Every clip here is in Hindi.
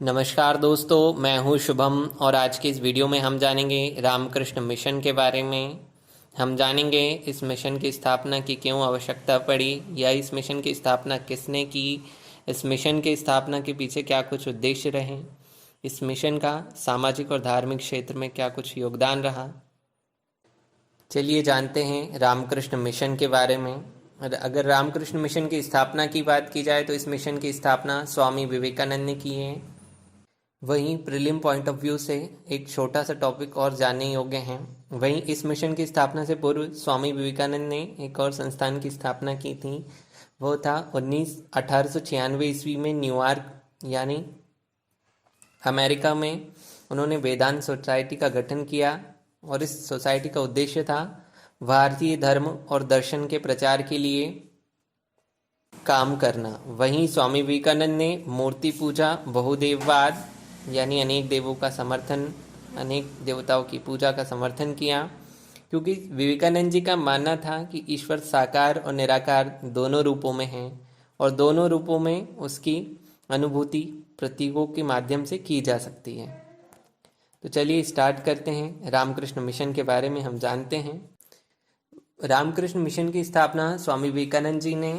नमस्कार दोस्तों, मैं हूँ शुभम और आज की इस वीडियो में हम जानेंगे रामकृष्ण मिशन के बारे में। हम जानेंगे इस मिशन की स्थापना की क्यों आवश्यकता पड़ी या इस मिशन की स्थापना किसने की, इस मिशन की स्थापना के पीछे क्या कुछ उद्देश्य रहे, इस मिशन का सामाजिक और धार्मिक क्षेत्र में क्या कुछ योगदान रहा। चलिए जानते हैं रामकृष्ण मिशन के बारे में। अगर रामकृष्ण मिशन की स्थापना की बात की जाए तो इस मिशन की स्थापना स्वामी विवेकानंद ने की है। वहीं प्रीलिम पॉइंट ऑफ व्यू से एक छोटा सा टॉपिक और जानने योग्य हैं। वहीं इस मिशन की स्थापना से पूर्व स्वामी विवेकानंद ने एक और संस्थान की स्थापना की थी। वो था 1896 ईस्वी में न्यूयॉर्क यानी अमेरिका में उन्होंने वेदांत सोसाइटी का गठन किया और इस सोसाइटी का उद्देश्य था भारतीय धर्म और दर्शन के प्रचार के लिए काम करना। वहीं स्वामी विवेकानंद ने मूर्ति पूजा, बहुदेववाद यानी अनेक देवों का समर्थन, अनेक देवताओं की पूजा का समर्थन किया, क्योंकि विवेकानंद जी का मानना था कि ईश्वर साकार और निराकार दोनों रूपों में है और दोनों रूपों में उसकी अनुभूति प्रतीकों के माध्यम से की जा सकती है। तो चलिए स्टार्ट करते हैं। रामकृष्ण मिशन के बारे में हम जानते हैं। रामकृष्ण मिशन की स्थापना स्वामी विवेकानंद जी ने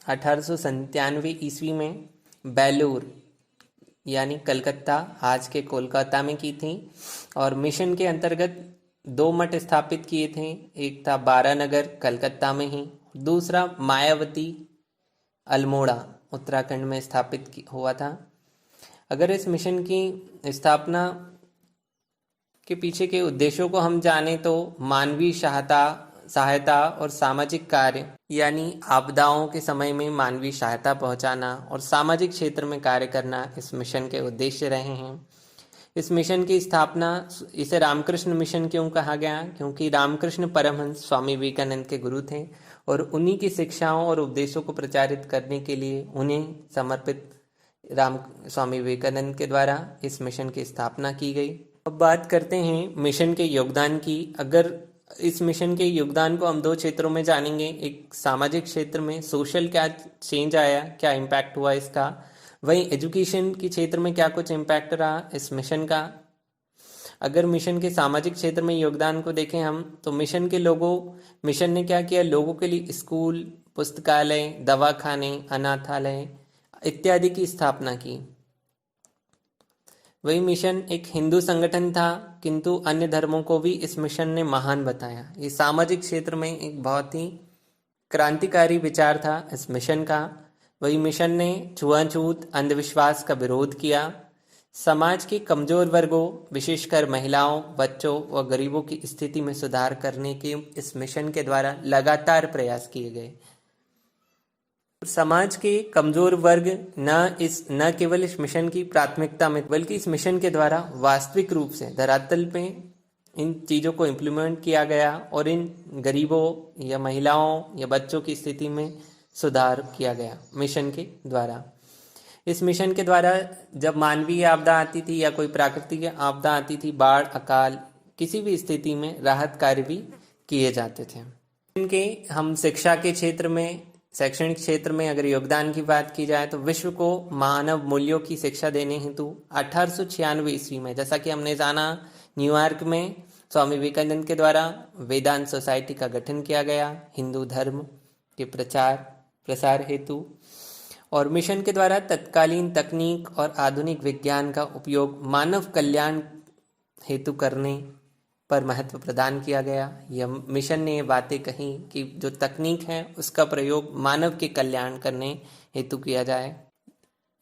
1897 ईस्वी में बेलूर यानी कलकत्ता, आज के कोलकाता में की थी और मिशन के अंतर्गत दो मठ स्थापित किए थे। एक था बारानगर कलकत्ता में ही, दूसरा मायावती अल्मोड़ा उत्तराखंड में स्थापित हुआ था। अगर इस मिशन की स्थापना के पीछे के उद्देश्यों को हम जाने तो मानवीय सहायता और सामाजिक कार्य यानी आपदाओं के समय में मानवीय सहायता पहुंचाना और सामाजिक क्षेत्र में कार्य करना इस मिशन के उद्देश्य रहे हैं। इस मिशन की स्थापना, इसे रामकृष्ण मिशन क्यों कहा गया? क्योंकि रामकृष्ण परमहंस स्वामी विवेकानंद के गुरु थे और उन्हीं की शिक्षाओं और उपदेशों को प्रचारित करने के लिए उन्हें समर्पित स्वामी विवेकानंद के द्वारा इस मिशन की स्थापना की गई। अब बात करते हैं मिशन के योगदान की। अगर इस मिशन के योगदान को हम दो क्षेत्रों में जानेंगे। एक सामाजिक क्षेत्र में सोशल क्या चेंज आया, क्या इम्पैक्ट हुआ इसका, वहीं एजुकेशन के क्षेत्र में क्या कुछ इम्पैक्ट रहा इस मिशन का। अगर मिशन के सामाजिक क्षेत्र में योगदान को देखें हम तो मिशन ने क्या किया, लोगों के लिए स्कूल, पुस्तकालय, दवाखाने, अनाथालय इत्यादि की स्थापना की। वही मिशन एक हिंदू संगठन था किंतु अन्य धर्मों को भी इस मिशन ने महान बताया। ये सामाजिक क्षेत्र में एक बहुत ही क्रांतिकारी विचार था इस मिशन का। वही मिशन ने छुआछूत, अंधविश्वास का विरोध किया। समाज के कमजोर वर्गों, विशेषकर महिलाओं, बच्चों व गरीबों की स्थिति में सुधार करने के इस मिशन के द्वारा लगातार प्रयास किए गए। समाज के कमजोर वर्ग न केवल इस मिशन की प्राथमिकता में बल्कि इस मिशन के द्वारा वास्तविक रूप से धरातल पे इन चीज़ों को इम्प्लीमेंट किया गया और इन गरीबों या महिलाओं या बच्चों की स्थिति में सुधार किया गया मिशन के द्वारा। इस मिशन के द्वारा जब मानवीय आपदा आती थी या कोई प्राकृतिक आपदा आती थी, बाढ़, अकाल, किसी भी स्थिति में राहत कार्य भी किए जाते थे। इनके हम शिक्षा के क्षेत्र में, शैक्षणिक क्षेत्र में अगर योगदान की बात की जाए तो विश्व को मानव मूल्यों की शिक्षा देने हेतु 1896 ईस्वी में, जैसा कि हमने जाना, न्यूयॉर्क में स्वामी विवेकानंद के द्वारा वेदांत सोसाइटी का गठन किया गया हिंदू धर्म के प्रसार हेतु। और मिशन के द्वारा तत्कालीन तकनीक और आधुनिक विज्ञान का उपयोग मानव कल्याण हेतु करने पर महत्व प्रदान किया गया। यह मिशन ने ये बातें कही कि जो तकनीक है उसका प्रयोग मानव के कल्याण करने हेतु किया जाए,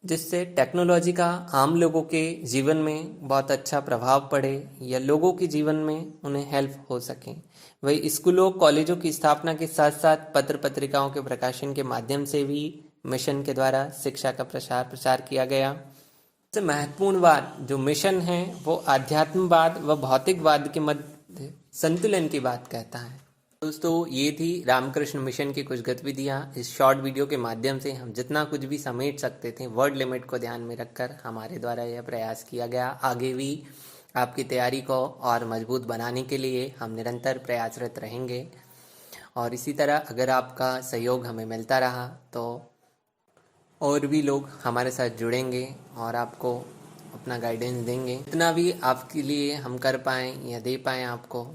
जिससे टेक्नोलॉजी का आम लोगों के जीवन में बहुत अच्छा प्रभाव पड़े या लोगों के जीवन में उन्हें हेल्प हो सके। वही स्कूलों, कॉलेजों की स्थापना के साथ साथ पत्र पत्रिकाओं के प्रकाशन के माध्यम से भी मिशन के द्वारा शिक्षा का प्रसार किया गया। सबसे महत्वपूर्ण बात जो मिशन है वो आध्यात्मवाद व भौतिकवाद के मध्य संतुलन की बात कहता है। दोस्तों, ये थी रामकृष्ण मिशन की कुछ गतिविधियाँ। इस शॉर्ट वीडियो के माध्यम से हम जितना कुछ भी समेट सकते थे वर्ड लिमिट को ध्यान में रखकर हमारे द्वारा यह प्रयास किया गया। आगे भी आपकी तैयारी को और मजबूत बनाने के लिए हम निरंतर प्रयासरत रहेंगे और इसी तरह अगर आपका सहयोग हमें मिलता रहा तो और भी लोग हमारे साथ जुड़ेंगे और आपको अपना गाइडेंस देंगे, जितना भी आपके लिए हम कर पाएँ या दे पाएँ आपको।